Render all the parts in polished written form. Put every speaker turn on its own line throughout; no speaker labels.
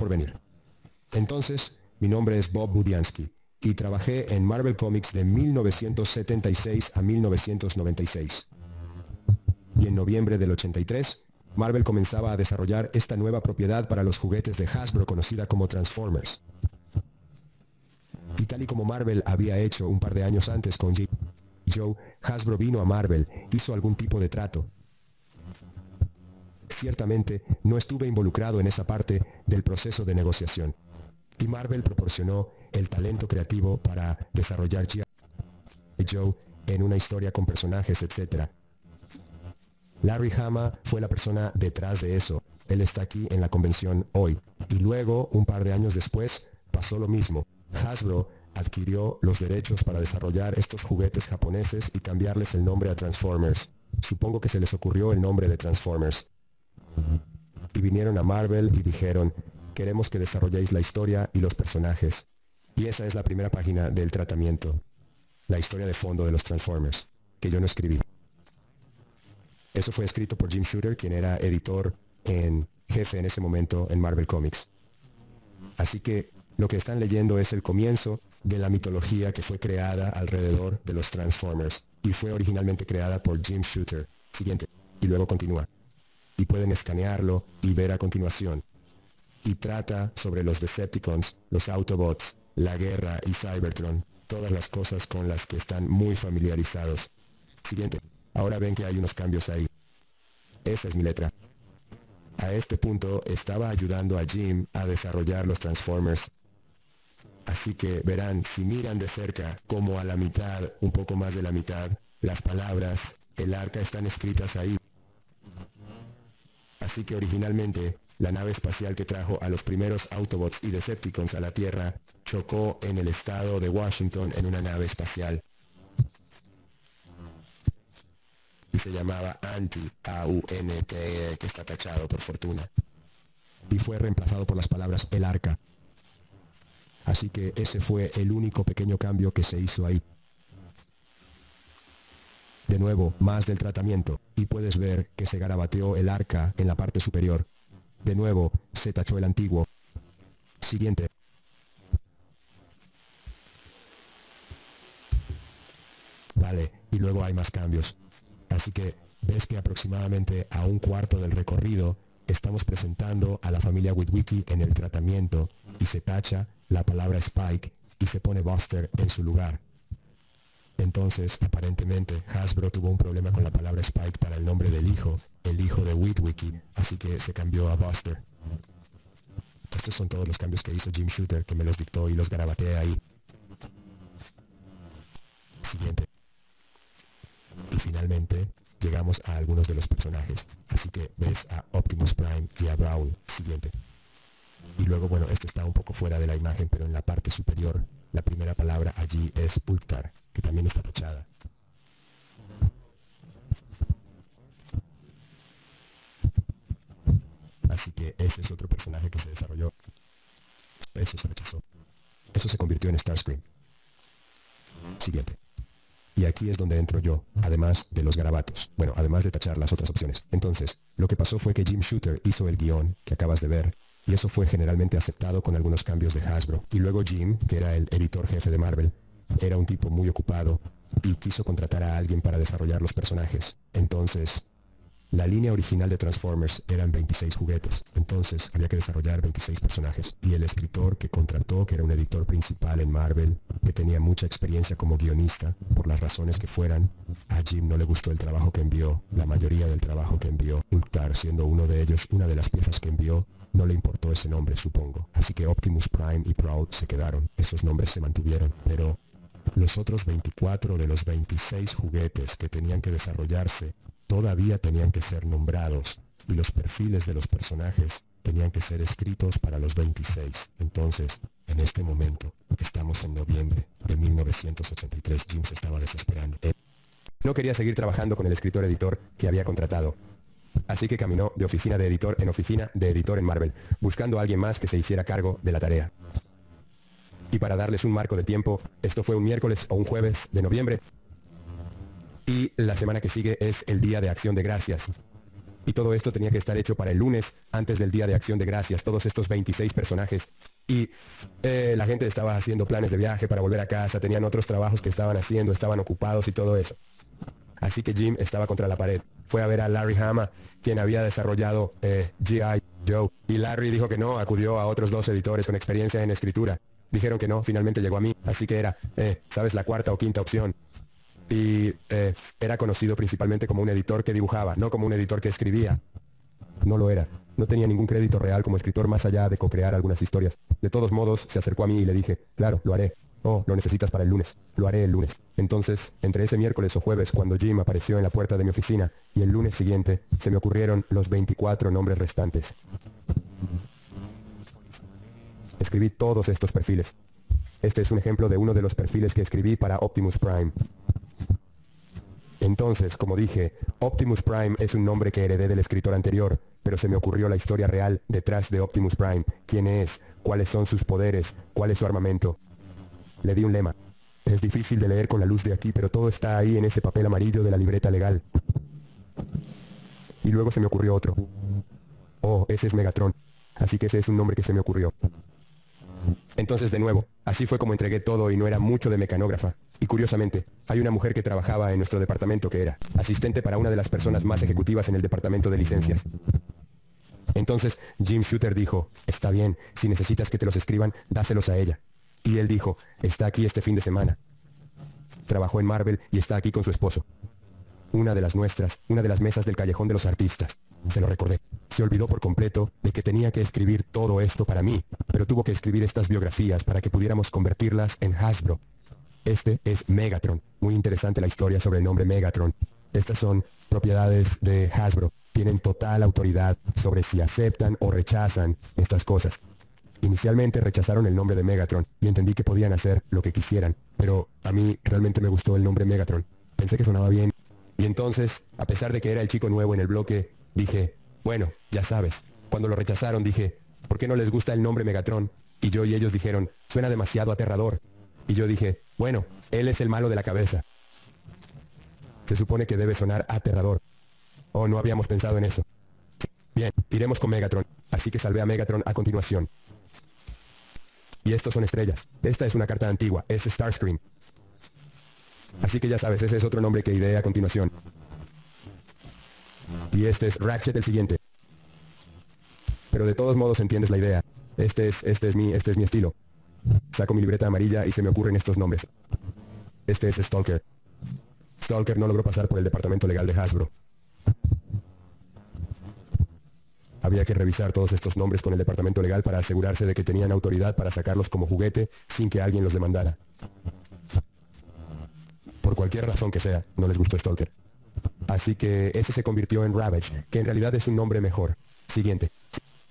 por venir. Entonces, mi nombre es Bob Budiansky y trabajé en Marvel Comics de 1976 a 1996. Y en noviembre del 83, Marvel comenzaba a desarrollar esta nueva propiedad para los juguetes de Hasbro conocida como Transformers. Y tal y como Marvel había hecho un par de años antes con G.I. Joe, Hasbro vino a Marvel, hizo algún tipo de trato. Ciertamente, no estuve involucrado en esa parte del proceso de negociación. Y Marvel proporcionó el talento creativo para desarrollar G.I. Joe en una historia con personajes, etc. Larry Hama fue la persona detrás de eso. Él está aquí en la convención hoy. Y luego, un par de años después, pasó lo mismo. Hasbro adquirió los derechos para desarrollar estos juguetes japoneses y cambiarles el nombre a Transformers. Supongo que se les ocurrió el nombre de Transformers. Y vinieron a Marvel y dijeron, queremos que desarrolléis la historia y los personajes. Y esa es la primera página del tratamiento. La historia de fondo de los Transformers, que yo no escribí. Eso fue escrito por Jim Shooter, quien era editor en jefe en ese momento en Marvel Comics. Así que lo que están leyendo es el comienzo de la mitología que fue creada alrededor de los Transformers y fue originalmente creada por Jim Shooter. Siguiente. Y luego continúa. Y pueden escanearlo y ver a continuación. Y trata sobre los Decepticons, los Autobots, la guerra y Cybertron, todas las cosas con las que están muy familiarizados. Siguiente. Ahora ven que hay unos cambios ahí. Esa es mi letra. A este punto estaba ayudando a Jim a desarrollar los Transformers. Así que verán, si miran de cerca, como a la mitad, un poco más de la mitad, las palabras, el arca están escritas ahí. Así que originalmente, la nave espacial que trajo a los primeros Autobots y Decepticons a la Tierra chocó en el estado de Washington en una nave espacial. Y se llamaba Anti, A-U-N-T, que está tachado por fortuna. Y fue reemplazado por las palabras el arca. Así que ese fue el único pequeño cambio que se hizo ahí. De nuevo, más del tratamiento, y puedes ver que se garabateó el arca en la parte superior. De nuevo, se tachó el antiguo. Siguiente. Vale, y luego hay más cambios. Así que ves que aproximadamente a un cuarto del recorrido estamos presentando a la familia Witwicky en el tratamiento y se tacha la palabra Spike y se pone Buster en su lugar. Entonces, aparentemente, Hasbro tuvo un problema con la palabra Spike para el nombre del hijo, el hijo de Witwicky, así que se cambió a Buster. Estos son todos los cambios que hizo Jim Shooter, que me los dictó y los garabateé ahí. Siguiente. Y finalmente, llegamos a algunos de los personajes. Así que ves a Optimus Prime y a Brawl. Siguiente. Y luego, bueno, esto está un poco fuera de la imagen, pero en la parte superior, la primera palabra allí es Ultar, que también está tachada. Así que ese es otro personaje que se desarrolló. Eso se rechazó. Eso se convirtió en Starscream. Siguiente. Y aquí es donde entro yo, además de los garabatos. Bueno, además de tachar las otras opciones. Entonces, lo que pasó fue que Jim Shooter hizo el guión que acabas de ver, y eso fue generalmente aceptado con algunos cambios de Hasbro. Y luego Jim, que era el editor jefe de Marvel, era un tipo muy ocupado y quiso contratar a alguien para desarrollar los personajes. Entonces, la línea original de Transformers eran 26 juguetes, entonces había que desarrollar 26 personajes. Y el escritor que contrató, que era un editor principal en Marvel, que tenía mucha experiencia como guionista, por las razones que fueran, a Jim no le gustó el trabajo que envió, la mayoría del trabajo que envió. Ultar siendo uno de ellos, una de las piezas que envió, no le importó ese nombre, supongo. Así que Optimus Prime y Prowl se quedaron, esos nombres se mantuvieron, pero los otros 24 de los 26 juguetes que tenían que desarrollarse todavía tenían que ser nombrados y los perfiles de los personajes tenían que ser escritos para los 26. Entonces, en este momento, estamos en noviembre de 1983. Jim se estaba desesperando. No quería seguir trabajando con el escritor-editor que había contratado. Así que caminó de oficina de editor en oficina de editor en Marvel, buscando a alguien más que se hiciera cargo de la tarea. Y para darles un marco de tiempo, esto fue un miércoles o un jueves de noviembre. Y la semana que sigue es el Día de Acción de Gracias. Y todo esto tenía que estar hecho para el lunes, antes del Día de Acción de Gracias, todos estos 26 personajes. Y la gente estaba haciendo planes de viaje para volver a casa, tenían otros trabajos que estaban haciendo, estaban ocupados y todo eso. Así que Jim estaba contra la pared. Fue a ver a Larry Hama, quien había desarrollado G.I. Joe. Y Larry dijo que no, acudió a otros 2 editores con experiencia en escritura. Dijeron que no, finalmente llegó a mí. Así que era, sabes, la cuarta o quinta opción. Y era conocido principalmente como un editor que dibujaba, no como un editor que escribía. No lo era. No tenía ningún crédito real como escritor más allá de co-crear algunas historias. De todos modos, se acercó a mí y le dije, claro, lo haré. Oh, lo necesitas para el lunes. Lo haré el lunes. Entonces, entre ese miércoles o jueves, cuando Jim apareció en la puerta de mi oficina, y el lunes siguiente, se me ocurrieron los 24 nombres restantes. Escribí todos estos perfiles. Este es un ejemplo de uno de los perfiles que escribí para Optimus Prime. Entonces, como dije, Optimus Prime es un nombre que heredé del escritor anterior, pero se me ocurrió la historia real detrás de Optimus Prime. ¿Quién es? ¿Cuáles son sus poderes? ¿Cuál es su armamento? Le di un lema. Es difícil de leer con la luz de aquí, pero todo está ahí en ese papel amarillo de la libreta legal. Y luego se me ocurrió otro. Oh, ese es Megatron. Así que ese es un nombre que se me ocurrió. Entonces, de nuevo, así fue como entregué todo y no era mucho de mecanógrafa. Y curiosamente, hay una mujer que trabajaba en nuestro departamento que era asistente para una de las personas más ejecutivas en el departamento de licencias. Entonces, Jim Shooter dijo, está bien, si necesitas que te los escriban, dáselos a ella. Y él dijo, está aquí este fin de semana. Trabajó en Marvel y está aquí con su esposo. Una de las nuestras, una de las mesas del Callejón de los Artistas. Se lo recordé. Se olvidó por completo de que tenía que escribir todo esto para mí, pero tuvo que escribir estas biografías para que pudiéramos convertirlas en Hasbro. Este es Megatron. Muy interesante la historia sobre el nombre Megatron. Estas son propiedades de Hasbro. Tienen total autoridad sobre si aceptan o rechazan estas cosas. Inicialmente rechazaron el nombre de Megatron y entendí que podían hacer lo que quisieran, pero a mí realmente me gustó el nombre Megatron. Pensé que sonaba bien. Y entonces, a pesar de que era el chico nuevo en el bloque, dije, bueno, ya sabes. Cuando lo rechazaron dije, ¿por qué no les gusta el nombre Megatron? Y yo y ellos dijeron, suena demasiado aterrador. Y yo dije, bueno, él es el malo de la cabeza. Se supone que debe sonar aterrador. Oh, no habíamos pensado en eso. Bien, iremos con Megatron. Así que salvé a Megatron a continuación. Y estos son estrellas. Esta es una carta antigua, es Starscream. Así que ya sabes, ese es otro nombre que iré a continuación. Y este es Ratchet, el siguiente. Pero de todos modos entiendes la idea. Este es mi estilo. Saco mi libreta amarilla y se me ocurren estos nombres. Este es Stalker. Stalker no logró pasar por el departamento legal de Hasbro. Había que revisar todos estos nombres con el departamento legal para asegurarse de que tenían autoridad para sacarlos como juguete sin que alguien los demandara. Por cualquier razón que sea, no les gustó Stalker. Así que ese se convirtió en Ravage, que en realidad es un nombre mejor. Siguiente.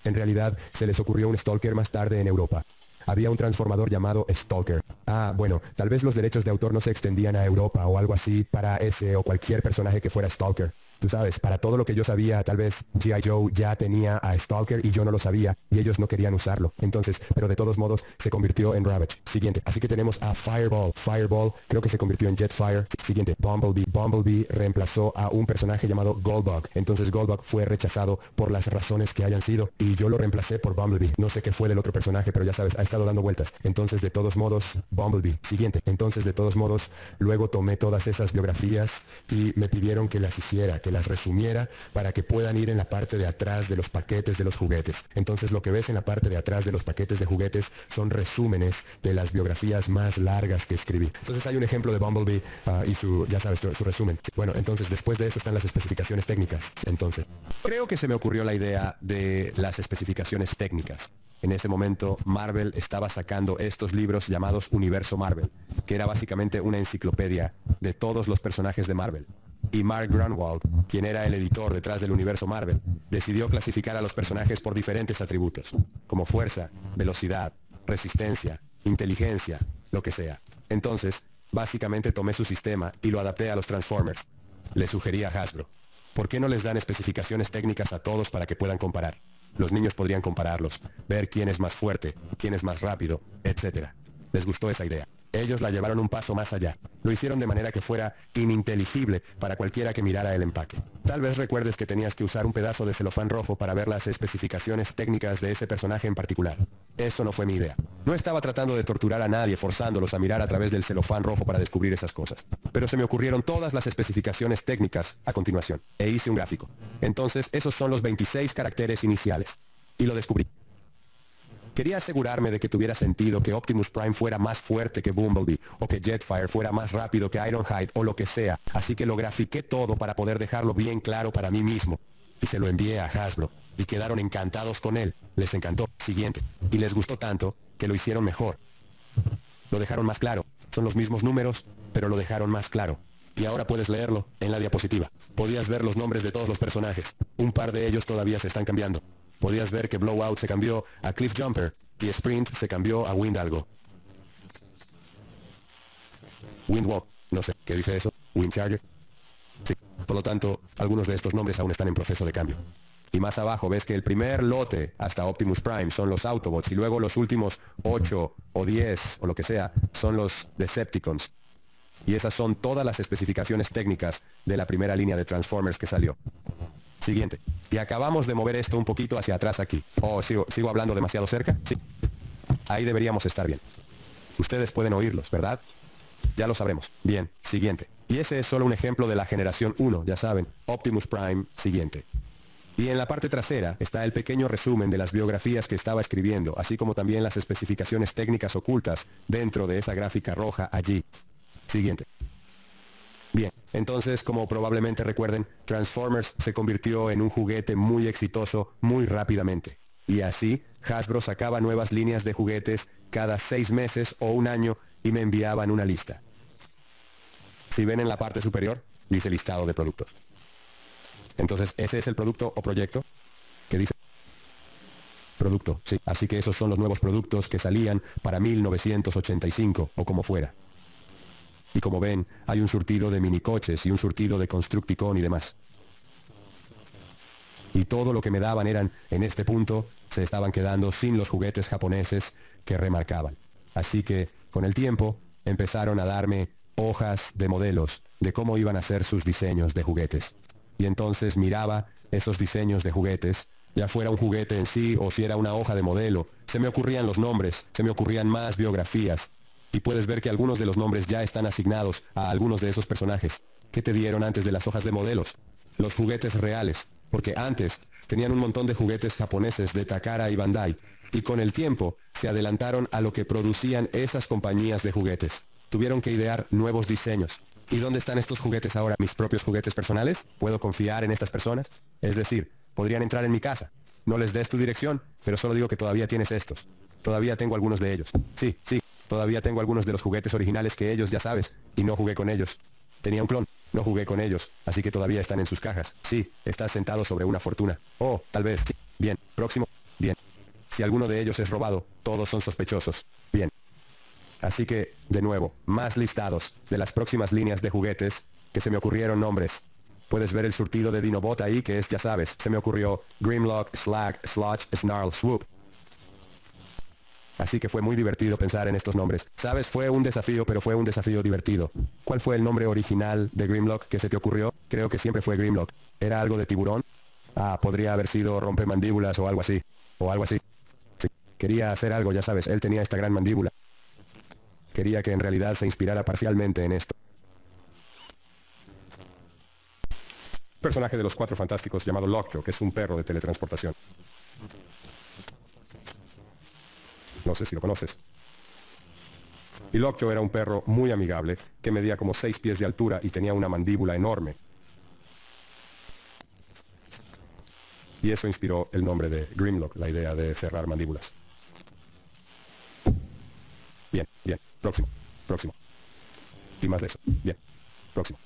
En realidad, se les ocurrió un Stalker más tarde en Europa. Había un transformador llamado Stalker. Ah, bueno, tal vez los derechos de autor no se extendían a Europa o algo así para ese o cualquier personaje que fuera Stalker. Tú sabes, para todo lo que yo sabía, tal vez G.I. Joe ya tenía a Stalker y yo no lo sabía y ellos no querían usarlo. Entonces, pero de todos modos, se convirtió en Ravage. Siguiente. Así que tenemos a Fireball. Fireball creo que se convirtió en Jetfire. Siguiente. Bumblebee. Bumblebee reemplazó a un personaje llamado Goldbug. Entonces Goldbug fue rechazado por las razones que hayan sido y yo lo reemplacé por Bumblebee. No sé qué fue del otro personaje, pero ya sabes, ha estado dando vueltas. Entonces, de todos modos, Bumblebee. Siguiente. Entonces, de todos modos, luego tomé todas esas biografías y me pidieron que las hiciera, que las resumiera para que puedan ir en la parte de atrás de los paquetes de los juguetes. Entonces lo que ves en la parte de atrás de los paquetes de juguetes son resúmenes de las biografías más largas que escribí. Entonces hay un ejemplo de Bumblebee y su, ya sabes, su resumen. Bueno, entonces después de eso están las especificaciones técnicas. Entonces, creo que se me ocurrió la idea de las especificaciones técnicas. En ese momento, Marvel estaba sacando estos libros llamados Universo Marvel, que era básicamente una enciclopedia de todos los personajes de Marvel. Y Mark Grunwald, quien era el editor detrás del universo Marvel, decidió clasificar a los personajes por diferentes atributos, como fuerza, velocidad, resistencia, inteligencia, lo que sea. Entonces, básicamente tomé su sistema y lo adapté a los Transformers. Le sugerí a Hasbro, ¿por qué no les dan especificaciones técnicas a todos para que puedan comparar? Los niños podrían compararlos, ver quién es más fuerte, quién es más rápido, etc. Les gustó esa idea. Ellos la llevaron un paso más allá. Lo hicieron de manera que fuera ininteligible para cualquiera que mirara el empaque. Tal vez recuerdes que tenías que usar un pedazo de celofán rojo para ver las especificaciones técnicas de ese personaje en particular. Eso no fue mi idea. No estaba tratando de torturar a nadie forzándolos a mirar a través del celofán rojo para descubrir esas cosas. Pero se me ocurrieron todas las especificaciones técnicas a continuación, e hice un gráfico. Entonces, esos son los 26 caracteres iniciales. Y lo descubrí. Quería asegurarme de que tuviera sentido que Optimus Prime fuera más fuerte que Bumblebee, o que Jetfire fuera más rápido que Ironhide, o lo que sea, así que lo grafiqué todo para poder dejarlo bien claro para mí mismo. Y se lo envié a Hasbro, y quedaron encantados con él. Les encantó. Siguiente. Y les gustó tanto, que lo hicieron mejor. Lo dejaron más claro. Son los mismos números, pero lo dejaron más claro. Y ahora puedes leerlo en la diapositiva. Podías ver los nombres de todos los personajes. Un par de ellos todavía se están cambiando. Podías ver que Blowout se cambió a Cliff Jumper y Sprint se cambió a Wind algo. Windwalk, no sé, ¿qué dice eso? Windcharger. Sí, por lo tanto, algunos de estos nombres aún están en proceso de cambio. Y más abajo ves que el primer lote hasta Optimus Prime son los Autobots y luego los últimos 8 o 10 o lo que sea son los Decepticons. Y esas son todas las especificaciones técnicas de la primera línea de Transformers que salió. Siguiente. Y acabamos de mover esto un poquito hacia atrás aquí. Oh, ¿sigo hablando demasiado cerca? Sí. Ahí deberíamos estar bien. Ustedes pueden oírlos, ¿verdad? Ya lo sabremos. Bien, siguiente. Y ese es solo un ejemplo de la generación 1, ya saben. Optimus Prime, siguiente. Y en la parte trasera está el pequeño resumen de las biografías que estaba escribiendo, así como también las especificaciones técnicas ocultas dentro de esa gráfica roja allí. Siguiente. Bien, entonces, como probablemente recuerden, Transformers se convirtió en un juguete muy exitoso muy rápidamente. Y así, Hasbro sacaba nuevas líneas de juguetes cada 6 meses o un año y me enviaban una lista. Si ven en la parte superior, dice listado de productos. Entonces, ese es el producto o proyecto que dice producto, sí. Así que esos son los nuevos productos que salían para 1985 o como fuera. Y como ven, hay un surtido de minicoches y un surtido de Constructicon y demás. Y todo lo que me daban eran, en este punto, se estaban quedando sin los juguetes japoneses que remarcaban. Así que, con el tiempo, empezaron a darme hojas de modelos de cómo iban a ser sus diseños de juguetes. Y entonces miraba esos diseños de juguetes, ya fuera un juguete en sí o si era una hoja de modelo, se me ocurrían los nombres, se me ocurrían más biografías. Y puedes ver que algunos de los nombres ya están asignados a algunos de esos personajes. ¿Qué te dieron antes de las hojas de modelos? Los juguetes reales, porque antes tenían un montón de juguetes japoneses de Takara y Bandai, y con el tiempo se adelantaron a lo que producían esas compañías de juguetes. Tuvieron que idear nuevos diseños. ¿Y dónde están estos juguetes ahora? ¿Mis propios juguetes personales? ¿Puedo confiar en estas personas? Es decir, podrían entrar en mi casa. No les des tu dirección, pero solo digo que todavía tienes estos. Todavía tengo algunos de ellos. Sí. Todavía tengo algunos de los juguetes originales que ellos, ya sabes, y no jugué con ellos. Tenía un clon, no jugué con ellos, así que todavía están en sus cajas. Sí, estás sentado sobre una fortuna. Oh, tal vez, sí. Bien, próximo. Bien. Si alguno de ellos es robado, todos son sospechosos. Bien. Así que, de nuevo, más listados de las próximas líneas de juguetes que se me ocurrieron nombres. Puedes ver el surtido de Dinobot ahí, que es, ya sabes, se me ocurrió Grimlock, Slag, Slotch, Snarl, Swoop. Así que fue muy divertido pensar en estos nombres. Sabes, fue un desafío, pero fue un desafío divertido. ¿Cuál fue el nombre original de Grimlock que se te ocurrió? Creo que siempre fue Grimlock. ¿Era algo de tiburón? Ah, podría haber sido rompemandíbulas o algo así. O algo así. Sí. Quería hacer algo, ya sabes, él tenía esta gran mandíbula. Quería que en realidad se inspirara parcialmente en esto. Personaje de los Cuatro Fantásticos llamado Lockjaw, que es un perro de teletransportación. No sé si lo conoces. Y Lockjaw era un perro muy amigable, que medía como 6 pies de altura y tenía una mandíbula enorme. Y eso inspiró el nombre de Grimlock, la idea de cerrar mandíbulas. Bien, próximo. Y más de eso. Bien, próximo.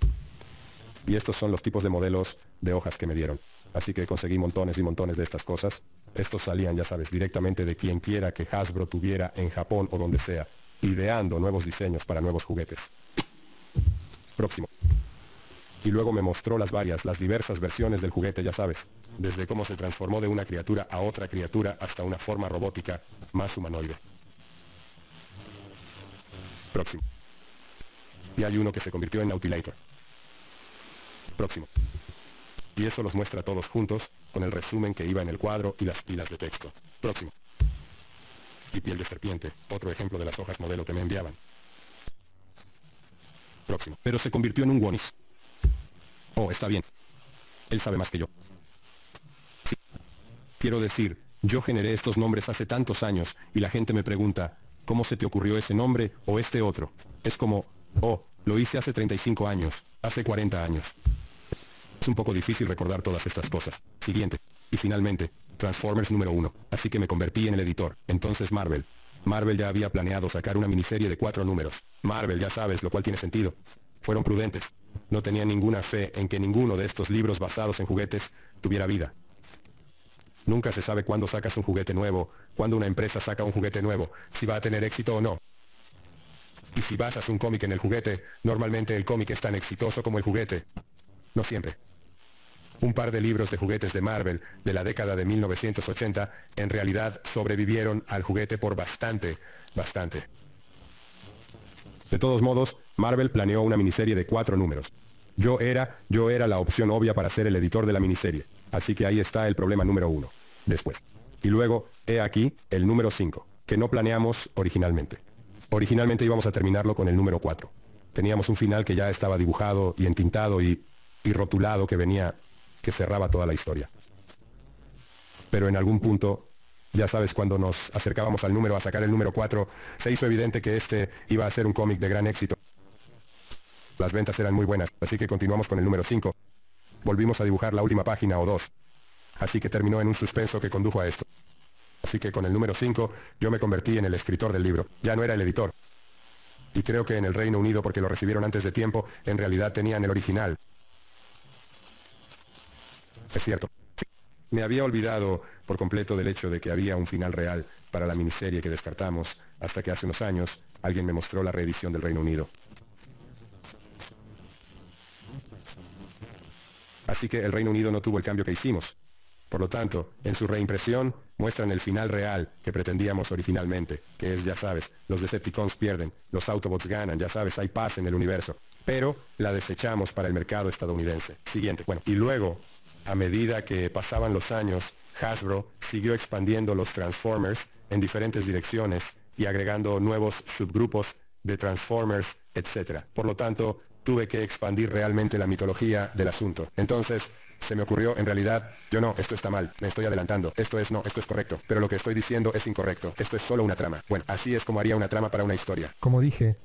Y estos son los tipos de modelos de hojas que me dieron. Así que conseguí montones y montones de estas cosas. Estos salían, ya sabes, directamente de quien quiera que Hasbro tuviera en Japón o donde sea, ideando nuevos diseños para nuevos juguetes. Próximo. Y luego me mostró las diversas versiones del juguete, ya sabes, desde cómo se transformó de una criatura a otra criatura hasta una forma robótica más humanoide. Próximo. Y hay uno que se convirtió en Nautilator. Próximo. Y eso los muestra todos juntos, con el resumen que iba en el cuadro y las pilas de texto. Próximo. Y piel de serpiente, otro ejemplo de las hojas modelo que me enviaban. Próximo. Pero se convirtió en un Wonis. Oh, está bien. Él sabe más que yo. Sí. Quiero decir, yo generé estos nombres hace tantos años, y la gente me pregunta, ¿cómo se te ocurrió ese nombre o este otro? Es como, oh, lo hice hace 35 años, hace 40 años. Es un poco difícil recordar todas estas cosas. Siguiente. Y finalmente, Transformers número 1. Así que me convertí en el editor. Entonces Marvel. Marvel ya había planeado sacar una miniserie de 4 números. Marvel, ya sabes, lo cual tiene sentido. Fueron prudentes. No tenían ninguna fe en que ninguno de estos libros basados en juguetes tuviera vida. Nunca se sabe cuándo sacas un juguete nuevo, cuándo una empresa saca un juguete nuevo, si va a tener éxito o no. Y si basas un cómic en el juguete, normalmente el cómic es tan exitoso como el juguete. No siempre. Un par de libros de juguetes de Marvel de la década de 1980 en realidad sobrevivieron al juguete por bastante. De todos modos, Marvel planeó una miniserie de 4 números. Yo era la opción obvia para ser el editor de la miniserie. Así que ahí está el problema número 1. Después. Y luego, he aquí, el número 5, que no planeamos originalmente. Originalmente íbamos a terminarlo con el número 4. Teníamos un final que ya estaba dibujado y entintado y rotulado que cerraba toda la historia. Pero en algún punto, ya sabes, cuando nos acercábamos al número a sacar el número 4, se hizo evidente que este iba a ser un cómic de gran éxito. Las ventas eran muy buenas, así que continuamos con el número 5. Volvimos a dibujar la última página o 2. Así que terminó en un suspenso que condujo a esto. Así que con el número 5, yo me convertí en el escritor del libro. Ya no era el editor. Y creo que en el Reino Unido, porque lo recibieron antes de tiempo, en realidad tenían el original. Es cierto. Me había olvidado por completo del hecho de que había un final real para la miniserie que descartamos, hasta que hace unos años alguien me mostró la reedición del Reino Unido. Así que el Reino Unido no tuvo el cambio que hicimos. Por lo tanto, en su reimpresión, muestran el final real que pretendíamos originalmente, que es, ya sabes, los Decepticons pierden, los Autobots ganan, ya sabes, hay paz en el universo. Pero la desechamos para el mercado estadounidense. Siguiente. Bueno, y luego, a medida que pasaban los años, Hasbro siguió expandiendo los Transformers en diferentes direcciones y agregando nuevos subgrupos de Transformers, etc. Por lo tanto, tuve que expandir realmente la mitología del asunto. Entonces, se me ocurrió, en realidad, esto está mal, me estoy adelantando, esto es correcto, pero lo que estoy diciendo es incorrecto, esto es solo una trama. Bueno, así es como haría una trama para una historia.
Como dije,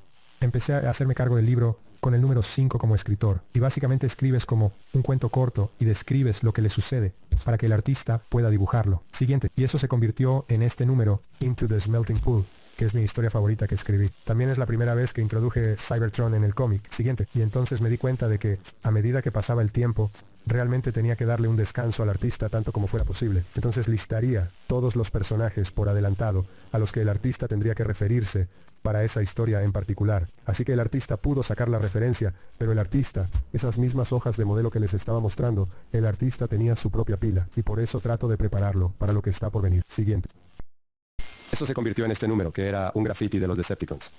empecé a hacerme cargo del libro con el número 5 como escritor, y básicamente escribes como un cuento corto y describes lo que le sucede para que el artista pueda dibujarlo. Siguiente, y eso se convirtió en este número, Into the Smelting Pool, que es mi historia favorita que escribí. También es la primera vez que introduje Cybertron en el cómic. Siguiente, y entonces me di cuenta de que, a medida que pasaba el tiempo, realmente tenía que darle un descanso al artista tanto como fuera posible. Entonces listaría todos los personajes por adelantado a los que el artista tendría que referirse para esa historia en particular. Así que el artista pudo sacar la referencia, pero el artista, esas mismas hojas de modelo que les estaba mostrando, el artista tenía su propia pila, y por eso trato de prepararlo para lo que está por venir. Siguiente.
Eso se convirtió en este número, que era un graffiti de los Decepticons.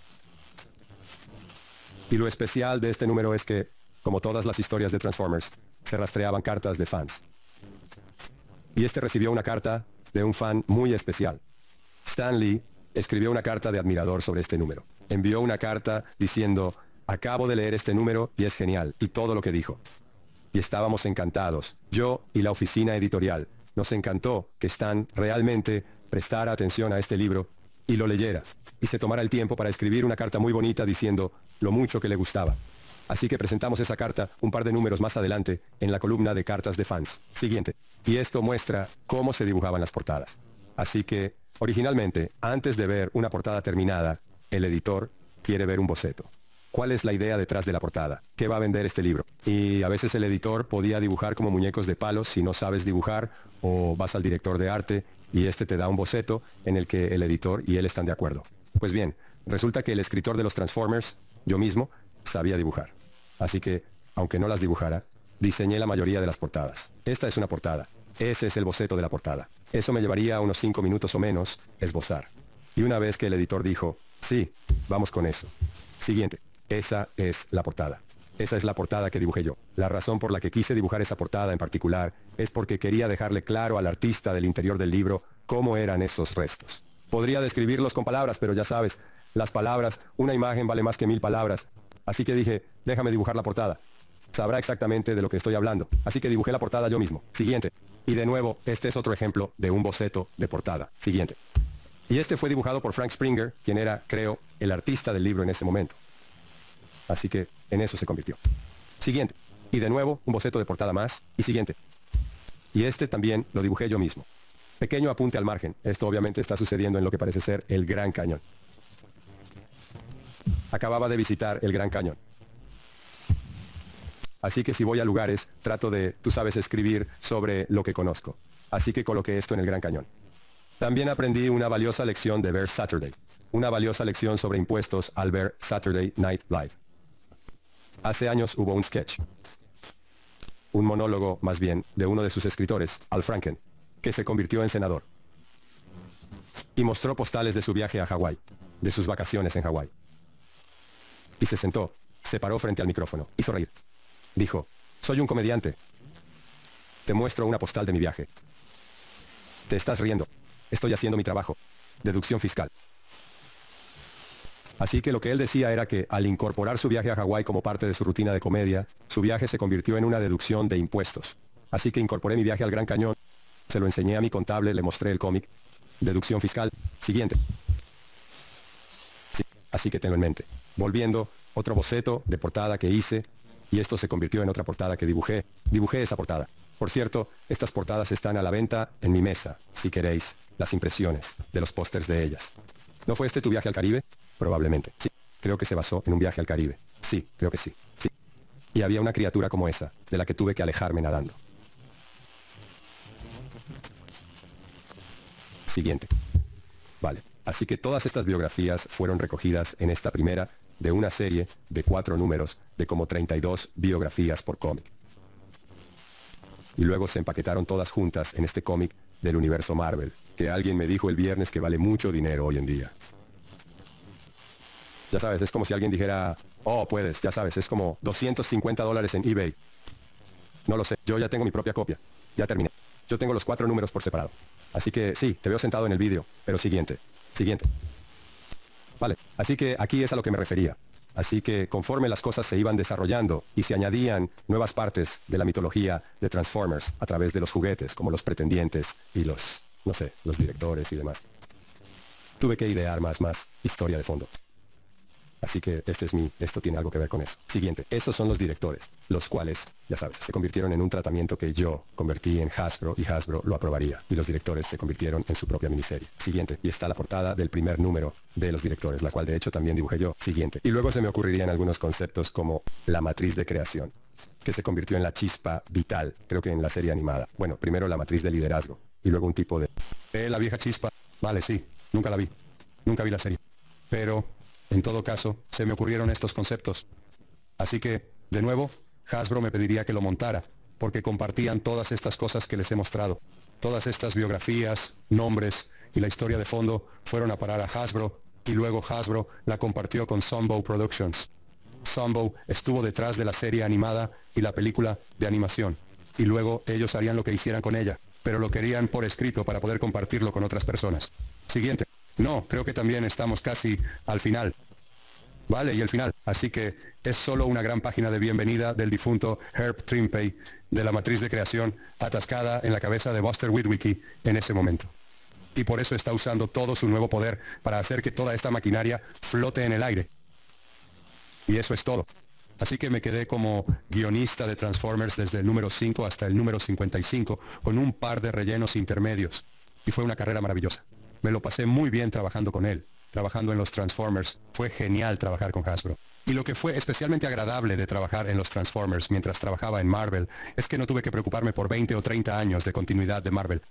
Y lo especial de este número es que, como todas las historias de Transformers, se rastreaban cartas de fans. Y este recibió una carta de un fan muy especial. Stan Lee escribió una carta de admirador sobre este número. Envió una carta diciendo, acabo de leer este número y es genial, y todo lo que dijo. Y estábamos encantados, yo y la oficina editorial. Nos encantó que Stan realmente prestara atención a este libro y lo leyera, y se tomara el tiempo para escribir una carta muy bonita diciendo lo mucho que le gustaba. Así que presentamos esa carta un par de números más adelante en la columna de cartas de fans. Siguiente. Y esto muestra cómo se dibujaban las portadas. Así que, originalmente, antes de ver una portada terminada, el editor quiere ver un boceto. ¿Cuál es la idea detrás de la portada? ¿Qué va a vender este libro? Y a veces el editor podía dibujar como muñecos de palos si no sabes dibujar, o vas al director de arte y este te da un boceto en el que el editor y él están de acuerdo. Pues bien, resulta que el escritor de los Transformers, yo mismo, sabía dibujar. Así que, aunque no las dibujara, diseñé la mayoría de las portadas. Esta es una portada. Ese es el boceto de la portada. Eso me llevaría unos 5 minutos o menos esbozar. Y una vez que el editor dijo, sí, vamos con eso, Siguiente. Esa es la portada. Esa es la portada que dibujé yo. La razón por la que quise dibujar esa portada en particular es porque quería dejarle claro al artista del interior del libro cómo eran esos restos. Podría describirlos con palabras, pero ya sabes, las palabras, una imagen vale más que 1000 palabras. Así que dije, déjame dibujar la portada. Sabrá exactamente de lo que estoy hablando. Así que dibujé la portada yo mismo. Siguiente. Y de nuevo, este es otro ejemplo de un boceto de portada. Siguiente. Y este fue dibujado por Frank Springer, quien era, creo, el artista del libro en ese momento. Así que en eso se convirtió. Siguiente. Y de nuevo, un boceto de portada más. Y siguiente. Y este también lo dibujé yo mismo. Pequeño apunte al margen. Esto obviamente está sucediendo en lo que parece ser el Gran Cañón. Acababa de visitar el Gran Cañón. Así que si voy a lugares, trato de, tú sabes, escribir sobre lo que conozco. Así que coloqué esto en el Gran Cañón. También aprendí una valiosa lección de ver Saturday. Una valiosa lección sobre impuestos al ver Saturday Night Live. Hace años hubo un sketch. Un monólogo, más bien, de uno de sus escritores, Al Franken, que se convirtió en senador. Y mostró postales de su viaje a Hawái, de sus vacaciones en Hawái. Y se sentó, se paró frente al micrófono, hizo reír. Dijo, soy un comediante. Te muestro una postal de mi viaje. Te estás riendo. Estoy haciendo mi trabajo. Deducción fiscal. Así que lo que él decía era que al incorporar su viaje a Hawái como parte de su rutina de comedia, su viaje se convirtió en una deducción de impuestos. Así que incorporé mi viaje al Gran Cañón, se lo enseñé a mi contable, le mostré el cómic. Deducción fiscal. Siguiente. Sí, así que tenlo en mente. Volviendo, otro boceto de portada que hice, y esto se convirtió en otra portada que dibujé. Dibujé esa portada. Por cierto, estas portadas están a la venta en mi mesa, si queréis, las impresiones de los pósters de ellas. ¿No fue este tu viaje al Caribe? Probablemente. Sí, creo que se basó en un viaje al Caribe. Sí, creo que sí. Sí. Y había una criatura como esa, de la que tuve que alejarme nadando. Siguiente. Vale. Así que todas estas biografías fueron recogidas en esta primera de una serie de 4 números de como 32 biografías por cómic. Y luego se empaquetaron todas juntas en este cómic del universo Marvel, que alguien me dijo el viernes que vale mucho dinero hoy en día. Ya sabes, es como si alguien dijera, oh, puedes, ya sabes, es como $250 en eBay. No lo sé, yo ya tengo mi propia copia. Ya terminé. Yo tengo los 4 números por separado. Así que sí, te veo sentado en el vídeo, pero siguiente. Siguiente. Vale, así que aquí es a lo que me refería. Así que conforme las cosas se iban desarrollando y se añadían nuevas partes de la mitología de Transformers a través de los juguetes, como los pretendientes y los, no sé, los directores y demás, tuve que idear más historia de fondo. Así que esto tiene algo que ver con eso. Siguiente, esos son los directores, los cuales, ya sabes, se convirtieron en un tratamiento que yo convertí en Hasbro y Hasbro lo aprobaría. Y los directores se convirtieron en su propia miniserie. Siguiente, y está la portada del primer número de los directores, la cual de hecho también dibujé yo. Siguiente, y luego se me ocurrirían algunos conceptos como la matriz de creación, que se convirtió en la chispa vital, creo que en la serie animada. Bueno, primero la matriz de liderazgo, y luego un tipo de... la vieja chispa. Vale, sí, nunca la vi. Nunca vi la serie. Pero... en todo caso, se me ocurrieron estos conceptos. Así que, de nuevo, Hasbro me pediría que lo montara, porque compartían todas estas cosas que les he mostrado. Todas estas biografías, nombres y la historia de fondo fueron a parar a Hasbro, y luego Hasbro la compartió con Sunbow Productions. Sunbow estuvo detrás de la serie animada y la película de animación, y luego ellos harían lo que hicieran con ella, pero lo querían por escrito para poder compartirlo con otras personas. Siguiente. No, creo que también estamos casi al final. Vale, y el final. Así que es solo una gran página de bienvenida del difunto Herb Trimpe de la matriz de creación atascada en la cabeza de Buster Witwicky en ese momento. Y por eso está usando todo su nuevo poder para hacer que toda esta maquinaria flote en el aire. Y eso es todo. Así que me quedé como guionista de Transformers desde el número 5 hasta el número 55, con un par de rellenos intermedios. Y fue una carrera maravillosa. Me lo pasé muy bien trabajando con él, trabajando en los Transformers. Fue genial trabajar con Hasbro. Y lo que fue especialmente agradable de trabajar en los Transformers mientras trabajaba en Marvel es que no tuve que preocuparme por 20 o 30 años de continuidad de Marvel.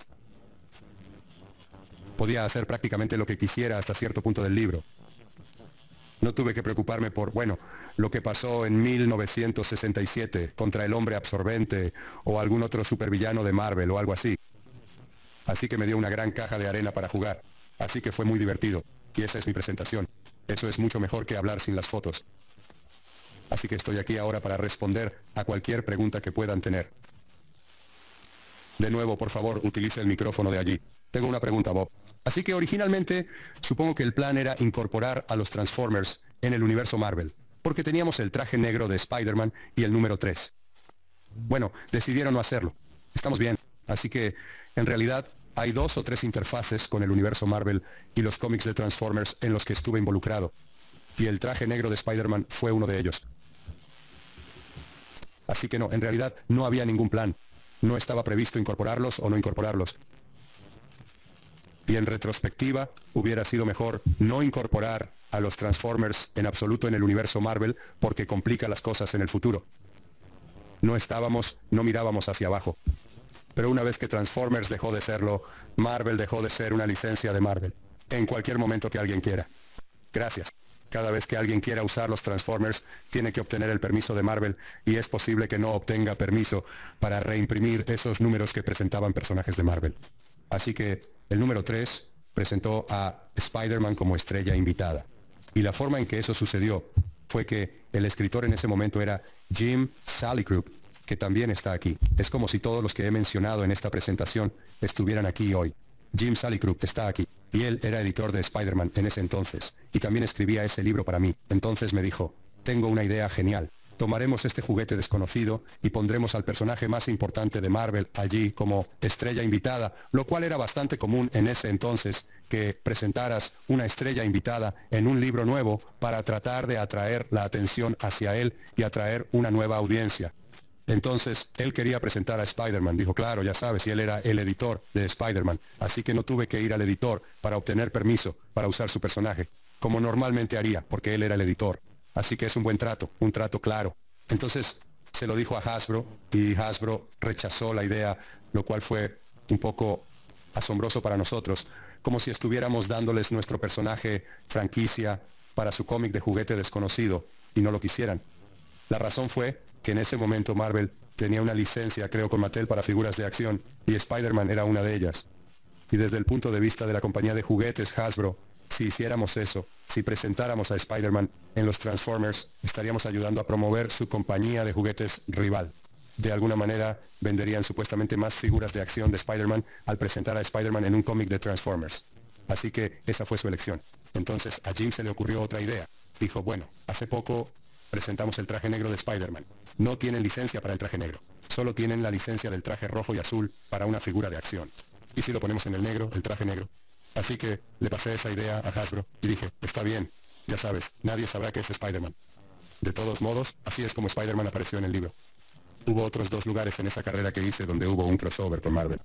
Podía hacer prácticamente lo que quisiera hasta cierto punto del libro. No tuve que preocuparme por, bueno, lo que pasó en 1967 contra el hombre absorbente o algún otro supervillano de Marvel o algo así. Así que me dio una gran caja de arena para jugar. Así que fue muy divertido. Y esa es mi presentación. Eso es mucho mejor que hablar sin las fotos. Así que estoy aquí ahora para responder a cualquier pregunta que puedan tener. De nuevo, por favor, utilice el micrófono de allí. Tengo una pregunta, Bob. Así que originalmente, supongo que el plan era incorporar a los Transformers en el universo Marvel, porque teníamos el traje negro de Spider-Man y el número 3. Bueno, decidieron no hacerlo. Estamos bien. Así que, en realidad, hay 2 o 3 interfaces con el universo Marvel y los cómics de Transformers en los que estuve involucrado. Y el traje negro de Spider-Man fue uno de ellos. Así que no, en realidad no había ningún plan. No estaba previsto incorporarlos o no incorporarlos. Y en retrospectiva, hubiera sido mejor no incorporar a los Transformers en absoluto en el universo Marvel porque complica las cosas en el futuro. No mirábamos hacia abajo. Pero una vez que Transformers dejó de serlo, Marvel dejó de ser una licencia de Marvel. En cualquier momento que alguien quiera. Gracias. Cada vez que alguien quiera usar los Transformers, tiene que obtener el permiso de Marvel y es posible que no obtenga permiso para reimprimir esos números que presentaban personajes de Marvel. Así que el número 3 presentó a Spider-Man como estrella invitada. Y la forma en que eso sucedió fue que el escritor en ese momento era Jim Salicrup, que también está aquí. Es como si todos los que he mencionado en esta presentación estuvieran aquí hoy. Jim Salicrup está aquí. Y él era editor de Spider-Man en ese entonces. Y también escribía ese libro para mí. Entonces me dijo, tengo una idea genial. Tomaremos este juguete desconocido y pondremos al personaje más importante de Marvel allí como estrella invitada, lo cual era bastante común en ese entonces, que presentaras una estrella invitada en un libro nuevo para tratar de atraer la atención hacia él y atraer una nueva audiencia. Entonces, él quería presentar a Spider-Man. Dijo, claro, ya sabes, y él era el editor de Spider-Man. Así que no tuve que ir al editor para obtener permiso para usar su personaje, como normalmente haría, porque él era el editor. Así que es un buen trato, un trato claro. Entonces, se lo dijo a Hasbro, y Hasbro rechazó la idea, lo cual fue un poco asombroso para nosotros, como si estuviéramos dándoles nuestro personaje franquicia para su cómic de juguete desconocido, y no lo quisieran. La razón fue que en ese momento Marvel tenía una licencia, creo, con Mattel para figuras de acción, y Spider-Man era una de ellas. Y desde el punto de vista de la compañía de juguetes Hasbro, si hiciéramos eso, si presentáramos a Spider-Man en los Transformers, estaríamos ayudando a promover su compañía de juguetes rival. De alguna manera, venderían supuestamente más figuras de acción de Spider-Man al presentar a Spider-Man en un cómic de Transformers. Así que esa fue su elección. Entonces a Jim se le ocurrió otra idea. Dijo, bueno, hace poco presentamos el traje negro de Spider-Man. No tienen licencia para el traje negro. Solo tienen la licencia del traje rojo y azul para una figura de acción. ¿Y si lo ponemos en el negro, el traje negro? Así que le pasé esa idea a Hasbro y dije, está bien, ya sabes, nadie sabrá que es Spider-Man. De todos modos, así es como Spider-Man apareció en el libro. Hubo otros 2 lugares en esa carrera que hice donde hubo un crossover con Marvel.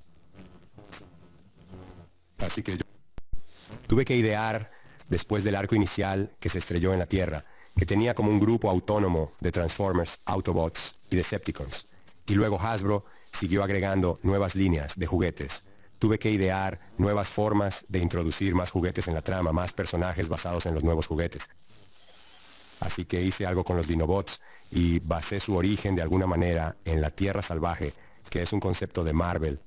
Así que yo tuve que idear, después del arco inicial que se estrelló en la Tierra, que tenía como un grupo autónomo de Transformers, Autobots y Decepticons. Y luego Hasbro siguió agregando nuevas líneas de juguetes. Tuve que idear nuevas formas de introducir más juguetes en la trama, más personajes basados en los nuevos juguetes. Así que hice algo con los Dinobots y basé su origen de alguna manera en la Tierra Salvaje, que es un concepto de Marvel.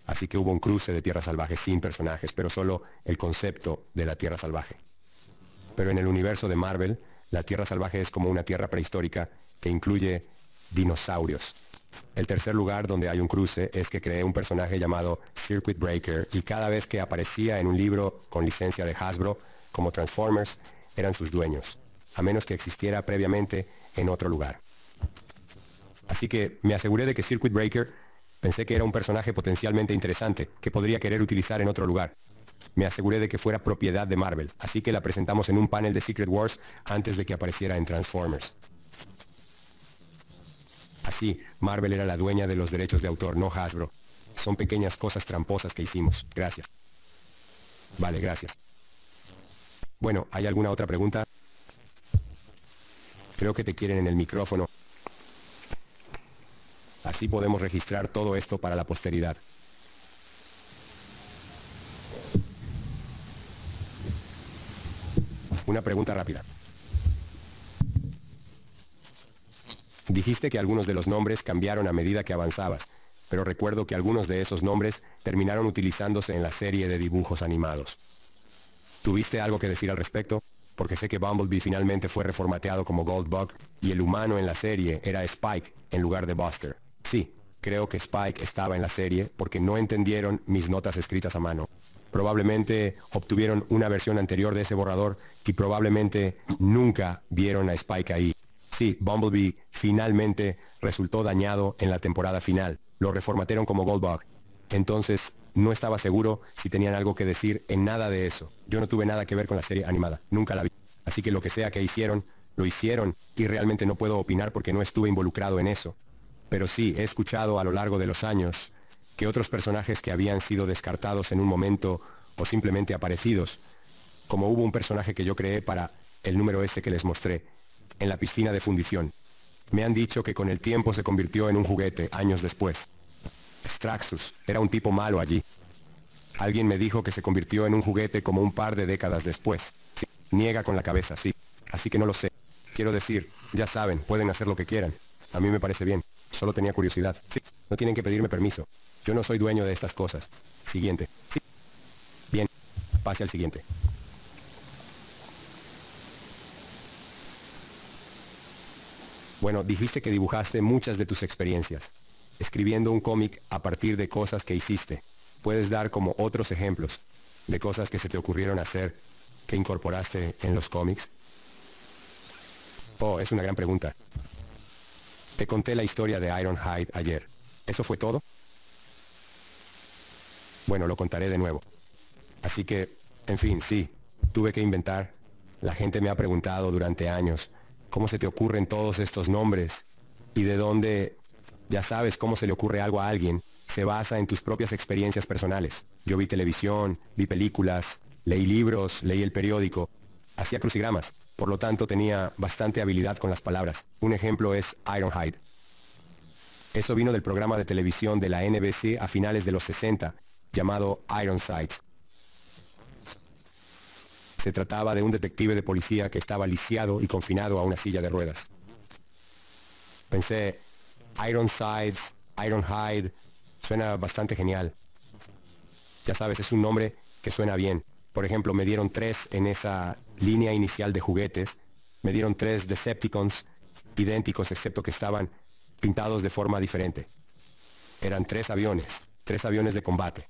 Así que hubo un cruce de Tierra Salvaje sin personajes, pero solo el concepto de la Tierra Salvaje. Pero en el universo de Marvel, la Tierra Salvaje es como una tierra prehistórica que incluye dinosaurios. El tercer lugar donde hay un cruce es que creé un personaje llamado Circuit Breaker y cada vez que aparecía en un libro con licencia de Hasbro, como Transformers, eran sus dueños, a menos que existiera previamente en otro lugar. Así que me aseguré de que Circuit Breaker, pensé que era un personaje potencialmente interesante, que podría querer utilizar en otro lugar. Me aseguré de que fuera propiedad de Marvel, así que la presentamos en un panel de Secret Wars antes de que apareciera en Transformers. Así, Marvel era la dueña de los derechos de autor, no Hasbro. Son pequeñas cosas tramposas que hicimos. Gracias. Vale, gracias. Bueno, ¿hay alguna otra pregunta? Creo que te quieren en el micrófono. Así podemos registrar todo esto para la posteridad. Una pregunta rápida. Dijiste que algunos de los nombres cambiaron a medida que avanzabas, pero recuerdo que algunos de esos nombres terminaron utilizándose en la serie de dibujos animados. ¿Tuviste algo que decir al respecto? porque sé que Bumblebee finalmente fue reformateado como Goldbug y el humano en la serie era Spike en lugar de Buster. Sí, creo que Spike estaba en la serie porque no entendieron mis notas escritas a mano. Probablemente obtuvieron una versión anterior de ese borrador y probablemente nunca vieron a Spike ahí. Sí, Bumblebee finalmente resultó dañado en la temporada final. Lo reformatearon como Goldbug. Entonces, no estaba seguro si tenían algo que decir en nada de eso. Yo no tuve nada que ver con la serie animada. Nunca la vi. Así que lo que sea que hicieron, lo hicieron y realmente no puedo opinar porque no estuve involucrado en eso. Pero sí, he escuchado a lo largo de los años que otros personajes que habían sido descartados en un momento o simplemente aparecidos, como hubo un personaje que yo creé para el número ese que les mostré, en la piscina de fundición. Me han dicho que con el tiempo se convirtió en un juguete años después. Straxus era un tipo malo allí. Alguien me dijo que se convirtió en un juguete como un par de décadas después. Sí, niega con la cabeza, sí. Así que no lo sé. Quiero decir, ya saben, pueden hacer lo que quieran. A mí me parece bien. Solo tenía curiosidad. Sí, no tienen que pedirme permiso. Yo no soy dueño de estas cosas. Siguiente. Sí. Bien. Pase al siguiente. Bueno, dijiste que dibujaste muchas de tus experiencias, escribiendo un cómic a partir de cosas que hiciste. ¿Puedes dar como otros ejemplos de cosas que se te ocurrieron hacer que incorporaste en los cómics? Oh, es una gran pregunta. Te conté la historia de Ironhide ayer. ¿Eso fue todo? Bueno, lo contaré de nuevo. Así que, en fin, sí, tuve que inventar. La gente me ha preguntado durante años, ¿cómo se te ocurren todos estos nombres? Y de dónde, ya sabes, cómo se le ocurre algo a alguien, se basa en tus propias experiencias personales. Yo vi televisión, vi películas, leí libros, leí el periódico, hacía crucigramas. Por lo tanto, tenía bastante habilidad con las palabras. Un ejemplo es Ironhide. Eso vino del programa de televisión de la NBC a finales de los 60, llamado Ironsides. Se trataba de un detective de policía que estaba lisiado y confinado a una silla de ruedas. Pensé, Ironsides, Ironhide, suena bastante genial. Ya sabes, es un nombre que suena bien. Por ejemplo, me dieron 3 en esa línea inicial de juguetes. Me dieron 3 Decepticons idénticos, excepto que estaban pintados de forma diferente. Eran 3 aviones de combate.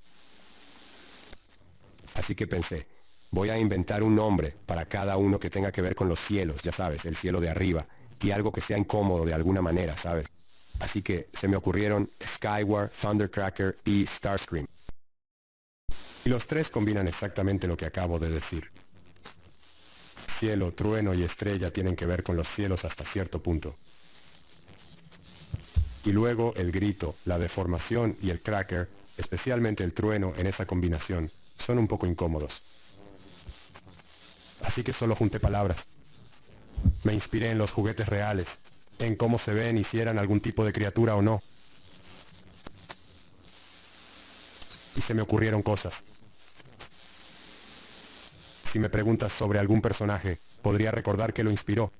Así que pensé, voy a inventar un nombre para cada uno que tenga que ver con los cielos, ya sabes, el cielo de arriba, y algo que sea incómodo de alguna manera, ¿sabes? Así que se me ocurrieron Skyward, Thundercracker y Starscream. Y los 3 combinan exactamente lo que acabo de decir. Cielo, trueno y estrella tienen que ver con los cielos hasta cierto punto. Y luego el grito, la deformación y el cracker, especialmente el trueno en esa combinación, son un poco incómodos. Así que solo junté palabras. Me inspiré en los juguetes reales, en cómo se ven y si eran algún tipo de criatura o no. Y se me ocurrieron cosas. Si me preguntas sobre algún personaje, podría recordar que lo inspiró.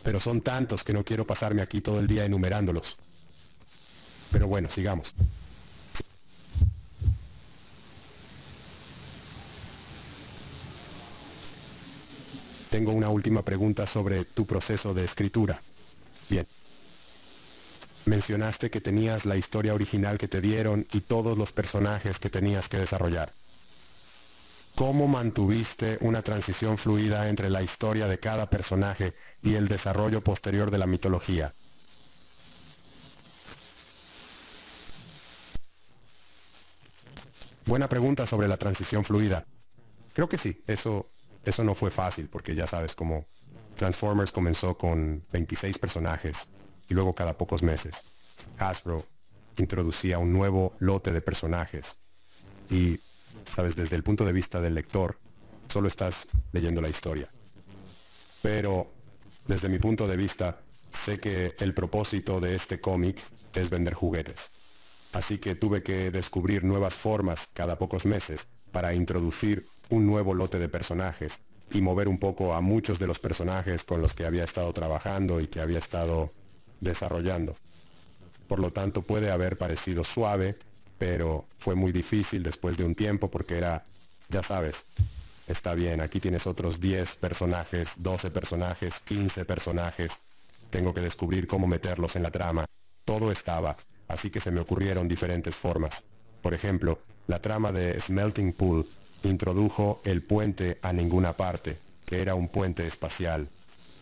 Pero son tantos que no quiero pasarme aquí todo el día enumerándolos. Pero bueno, sigamos. Tengo una última pregunta sobre tu proceso de escritura. Bien. Mencionaste que tenías la historia original que te dieron y todos los personajes que tenías que desarrollar. ¿Cómo mantuviste una transición fluida entre la historia de cada personaje y el desarrollo posterior de la mitología? Buena pregunta sobre la transición fluida. Creo que sí, eso no fue fácil, porque ya sabes cómo Transformers comenzó con 26 personajes y luego cada pocos meses Hasbro introducía un nuevo lote de personajes y, sabes, desde el punto de vista del lector, solo estás leyendo la historia. Pero, desde mi punto de vista, sé que el propósito de este cómic es vender juguetes. Así que tuve que descubrir nuevas formas cada pocos meses para introducir un nuevo lote de personajes y mover un poco a muchos de los personajes con los que había estado trabajando y que había estado desarrollando. Por lo tanto, puede haber parecido suave, pero fue muy difícil después de un tiempo porque era, ya sabes, Está bien, aquí tienes otros 10 personajes, 12 personajes, 15 personajes. Tengo que descubrir cómo meterlos en la trama. Todo estaba, así que se me ocurrieron diferentes formas. Por ejemplo, la trama de Smelting Pool introdujo el puente a ninguna parte, que era un puente espacial.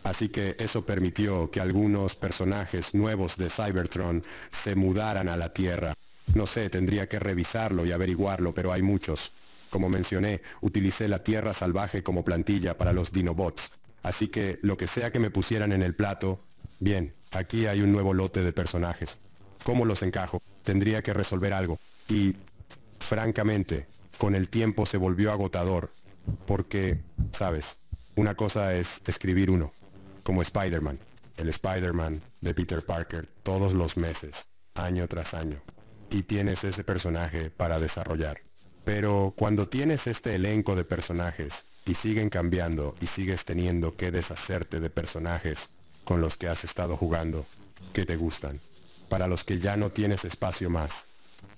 Así que eso permitió que algunos personajes nuevos de Cybertron se mudaran a la Tierra. No sé, tendría que revisarlo y averiguarlo, pero hay muchos. Como mencioné, utilicé la Tierra salvaje como plantilla para los Dinobots. Así que lo que sea que me pusieran en el plato, bien, aquí hay un nuevo lote de personajes. ¿Cómo los encajo? Tendría que resolver algo. Y, francamente, con el tiempo se volvió agotador. Porque, sabes, una cosa es escribir uno, como Spider-Man. El Spider-Man de Peter Parker todos los meses, año tras año. Y tienes ese personaje para desarrollar. Pero cuando tienes este elenco de personajes y siguen cambiando y sigues teniendo que deshacerte de personajes con los que has estado jugando, que te gustan, para los que ya no tienes espacio más.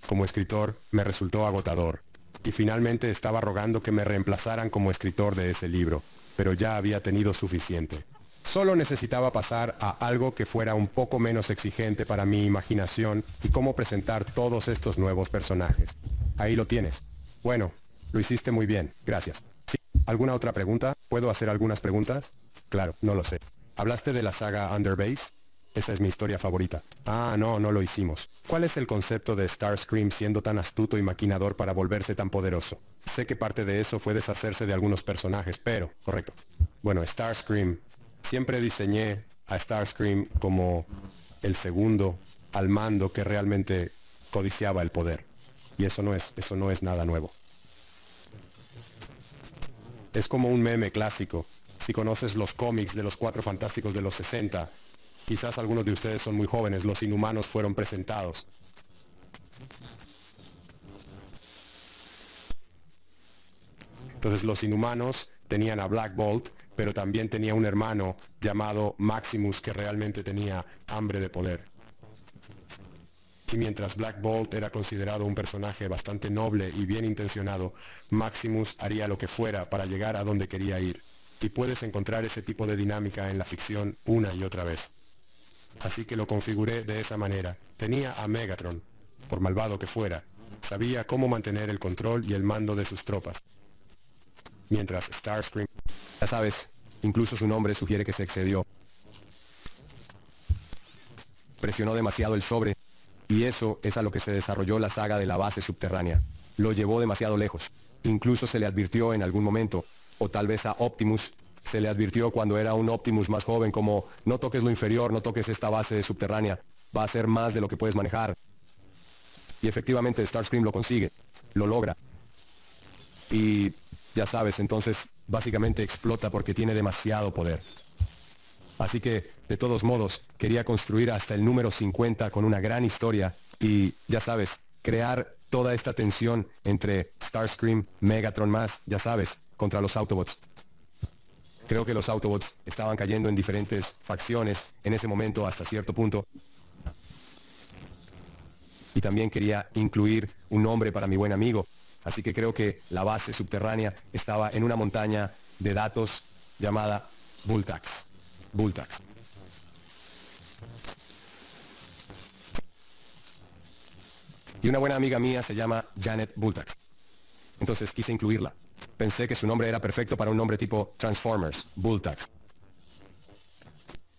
Como escritor me resultó agotador y finalmente estaba rogando que me reemplazaran como escritor de ese libro, pero ya había tenido suficiente. Solo necesitaba pasar a algo que fuera un poco menos exigente para mi imaginación y cómo presentar todos estos nuevos personajes. Ahí lo tienes. Bueno, lo hiciste muy bien, gracias. Sí, ¿alguna otra pregunta? ¿Puedo hacer algunas preguntas? Claro, no lo sé. ¿Hablaste de la saga Underbase? Esa es mi historia favorita. Ah, no lo hicimos. ¿Cuál es el concepto de Starscream siendo tan astuto y maquinador para volverse tan poderoso? Sé que parte de eso fue deshacerse de algunos personajes, pero... Correcto. Bueno, Starscream. Siempre diseñé a Starscream como el segundo al mando que realmente codiciaba el poder. Y eso no es nada nuevo. Es como un meme clásico. Si conoces los cómics de los Cuatro Fantásticos de los 60, quizás algunos de ustedes son muy jóvenes, los Inhumanos fueron presentados. Entonces los Inhumanos tenían a Black Bolt, pero también tenía un hermano llamado Maximus que realmente tenía hambre de poder. Y mientras Black Bolt era considerado un personaje bastante noble y bien intencionado, Maximus haría lo que fuera para llegar a donde quería ir. Y puedes encontrar ese tipo de dinámica en la ficción una y otra vez. Así que lo configuré de esa manera. Tenía a Megatron, por malvado que fuera, sabía cómo mantener el control y el mando de sus tropas. Mientras Starscream, ya sabes, incluso su nombre sugiere que se excedió. Presionó demasiado el sobre. Y eso es a lo que se desarrolló la saga de la base subterránea. Lo llevó demasiado lejos. Incluso se le advirtió en algún momento, o tal vez a Optimus, se le advirtió cuando era un Optimus más joven como, no toques lo inferior, no toques esta base subterránea, va a ser más de lo que puedes manejar. Y efectivamente Starscream lo consigue, lo logra. Y ya sabes, entonces básicamente explota porque tiene demasiado poder. Así que, de todos modos, quería construir hasta el número 50 con una gran historia y, ya sabes, crear toda esta tensión entre Starscream, Megatron más, ya sabes, contra los Autobots. Creo que los Autobots estaban cayendo en diferentes facciones en ese momento hasta cierto punto. Y también quería incluir un nombre para mi buen amigo. Así que creo que la base subterránea estaba en una montaña de datos llamada Bultax. Y una buena amiga mía se llama Janet Bultax. Entonces quise incluirla. Pensé que su nombre era perfecto para un nombre tipo Transformers, Bultax.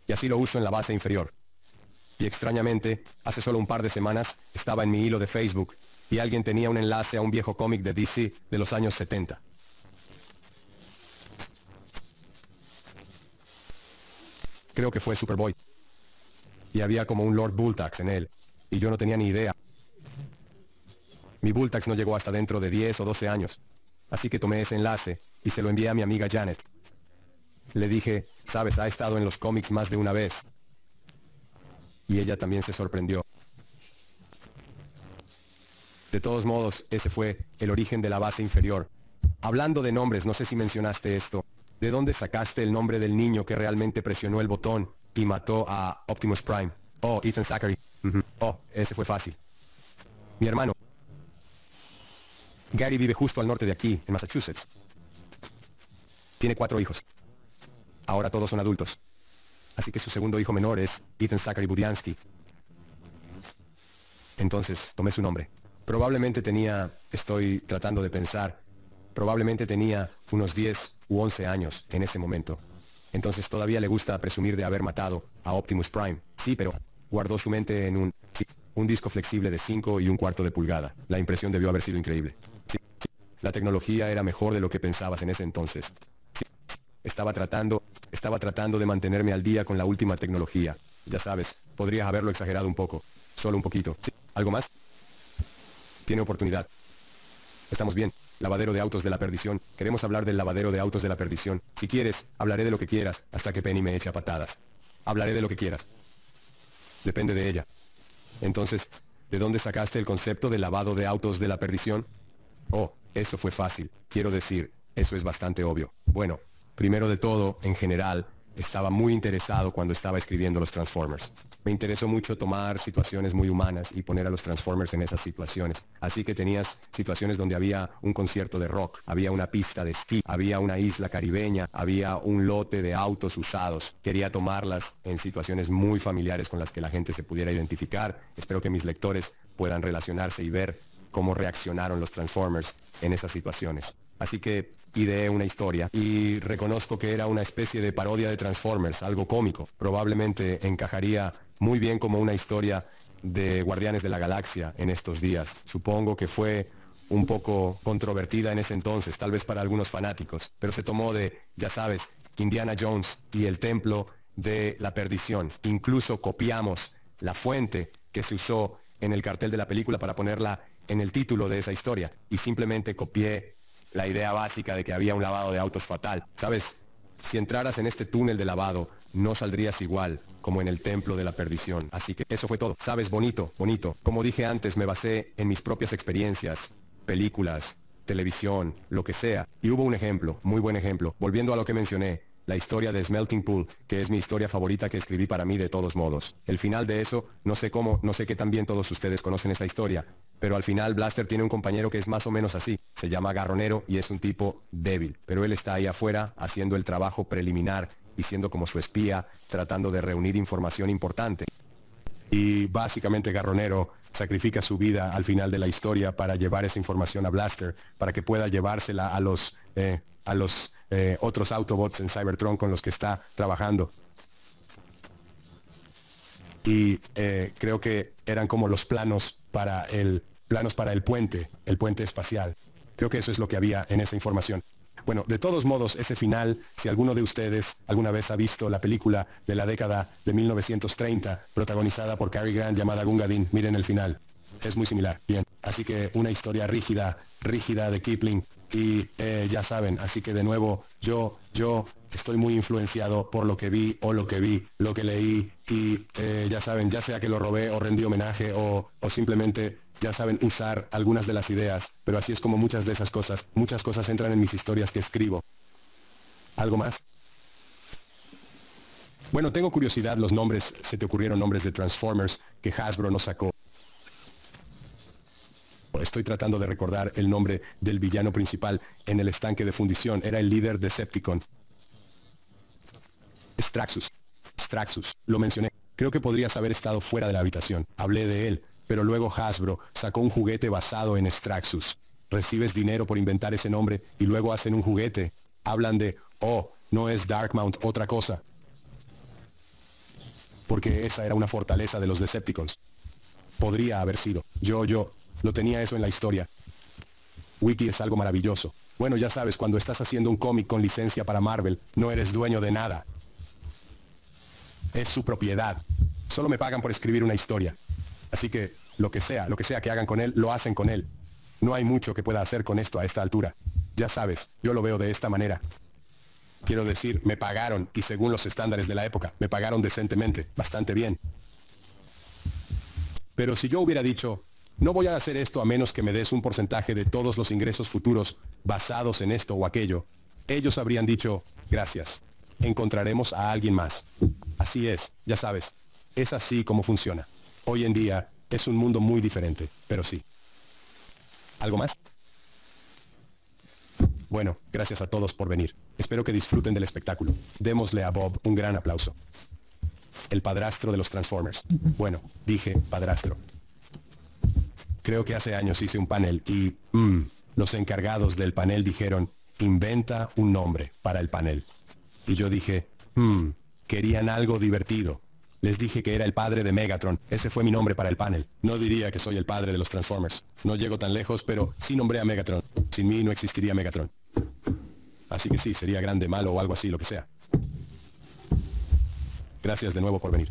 Y así lo uso en la base inferior. Y extrañamente, hace solo un par de semanas, estaba en mi hilo de Facebook, y alguien tenía un enlace a un viejo cómic de DC de los años 70. Creo que fue Superboy. Y había como un Lord Bultax en él, y yo no tenía ni idea. Mi Bultax no llegó hasta dentro de 10 o 12 años. Así que tomé ese enlace y se lo envié a mi amiga Janet. Le dije, sabes, ha estado en los cómics más de una vez. Y ella también se sorprendió. De todos modos, ese fue el origen de la base inferior. Hablando de nombres, no sé si mencionaste esto. ¿De dónde sacaste el nombre del niño que realmente presionó el botón y mató a Optimus Prime? Oh, Ethan Zachary. Oh, ese fue fácil. Mi hermano. Gary vive justo al norte de aquí, en Massachusetts. Tiene 4 hijos. Ahora todos son adultos. Así que su segundo hijo menor es Ethan Zachary Budiansky. Entonces, tomé su nombre. Probablemente estoy tratando de pensar, probablemente tenía unos 10 u 11 años en ese momento. Entonces todavía le gusta presumir de haber matado a Optimus Prime. Sí, pero guardó su mente en un disco flexible de 5 1/4 de pulgada. La impresión debió haber sido increíble. Sí, la tecnología era mejor de lo que pensabas en ese entonces. Sí, estaba tratando de mantenerme al día con la última tecnología. Ya sabes, podrías haberlo exagerado un poco. Solo un poquito. Sí, ¿algo más? Tiene oportunidad. Estamos bien. Lavadero de autos de la perdición. Queremos hablar del lavadero de autos de la perdición. Si quieres, hablaré de lo que quieras, hasta que Penny me eche a patadas. Hablaré de lo que quieras. Depende de ella. Entonces, ¿de dónde sacaste el concepto de lavado de autos de la perdición? Oh, eso fue fácil. Quiero decir, eso es bastante obvio. Bueno, primero de todo, en general, estaba muy interesado cuando estaba escribiendo los Transformers. Me interesó mucho tomar situaciones muy humanas y poner a los Transformers en esas situaciones. Así que tenías situaciones donde había un concierto de rock, había una pista de esquí, había una isla caribeña, había un lote de autos usados. Quería tomarlas en situaciones muy familiares con las que la gente se pudiera identificar. Espero que mis lectores puedan relacionarse y ver cómo reaccionaron los Transformers en esas situaciones. Así que ideé una historia y reconozco que era una especie de parodia de Transformers, algo cómico. Probablemente encajaría muy bien como una historia de Guardianes de la Galaxia en estos días. Supongo que fue un poco controvertida en ese entonces, tal vez para algunos fanáticos, pero se tomó de, ya sabes, Indiana Jones y el Templo de la Perdición. Incluso copiamos la fuente que se usó en el cartel de la película para ponerla en el título de esa historia y simplemente copié la idea básica de que había un lavado de autos fatal. ¿Sabes? Si entraras en este túnel de lavado, no saldrías igual como en el Templo de la Perdición. Así que eso fue todo. ¿Sabes? Bonito, bonito. Como dije antes, me basé en mis propias experiencias, películas, televisión, lo que sea. Y hubo un ejemplo, muy buen ejemplo. Volviendo a lo que mencioné, la historia de Smelting Pool, que es mi historia favorita que escribí para mí de todos modos. El final de eso, no sé cómo, no sé qué tan bien todos ustedes conocen esa historia, pero al final Blaster tiene un compañero que es más o menos así. Se llama Garronero y es un tipo débil, pero él está ahí afuera haciendo el trabajo preliminar y siendo como su espía, tratando de reunir información importante. Y básicamente Garronero sacrifica su vida al final de la historia para llevar esa información a Blaster, para que pueda llevársela a los otros Autobots en Cybertron con los que está trabajando. Y creo que eran como los planos para el puente espacial. Creo que eso es lo que había en esa información. Bueno, de todos modos, ese final, si alguno de ustedes alguna vez ha visto la película de la década de 1930, protagonizada por Cary Grant llamada Gunga Din, miren el final. Es muy similar. Bien, así que una historia rígida de Kipling. Y ya saben, así que de nuevo, yo estoy muy influenciado por lo que vi, lo que leí, y ya saben, ya sea que lo robé o rendí homenaje o simplemente, ya saben, usar algunas de las ideas, pero así es como muchas cosas entran en mis historias que escribo. ¿Algo más? Bueno, tengo curiosidad, los nombres, ¿se te ocurrieron nombres de Transformers que Hasbro nos sacó? Estoy tratando de recordar el nombre del villano principal en el estanque de fundición. Era el líder Decepticon. Straxus. Lo mencioné. Creo que podrías haber estado fuera de la habitación. Hablé de él, pero luego Hasbro sacó un juguete basado en Straxus. Recibes dinero por inventar ese nombre y luego hacen un juguete. Hablan de, oh, no es Darkmount, otra cosa. Porque esa era una fortaleza de los Decepticons. Podría haber sido. Yo lo tenía eso en la historia. Wiki es algo maravilloso. Bueno, ya sabes, cuando estás haciendo un cómic con licencia para Marvel, no eres dueño de nada. Es su propiedad. Solo me pagan por escribir una historia. Así que, lo que sea que hagan con él, lo hacen con él. No hay mucho que pueda hacer con esto a esta altura. Ya sabes, yo lo veo de esta manera. Quiero decir, me pagaron, y según los estándares de la época, me pagaron decentemente, bastante bien. Pero si yo hubiera dicho, no voy a hacer esto a menos que me des un porcentaje de todos los ingresos futuros basados en esto o aquello, ellos habrían dicho, gracias, encontraremos a alguien más. Así es, ya sabes, es así como funciona. Hoy en día es un mundo muy diferente, pero sí. ¿Algo más? Bueno, gracias a todos por venir. Espero que disfruten del espectáculo. Démosle a Bob un gran aplauso. El padrastro de los Transformers. Bueno, dije padrastro. Creo que hace años hice un panel y los encargados del panel dijeron, inventa un nombre para el panel. Y yo dije, querían algo divertido. Les dije que era el padre de Megatron. Ese fue mi nombre para el panel. No diría que soy el padre de los Transformers. No llego tan lejos, pero sí nombré a Megatron. Sin mí no existiría Megatron. Así que sí, sería grande, malo o algo así, lo que sea. Gracias de nuevo por venir.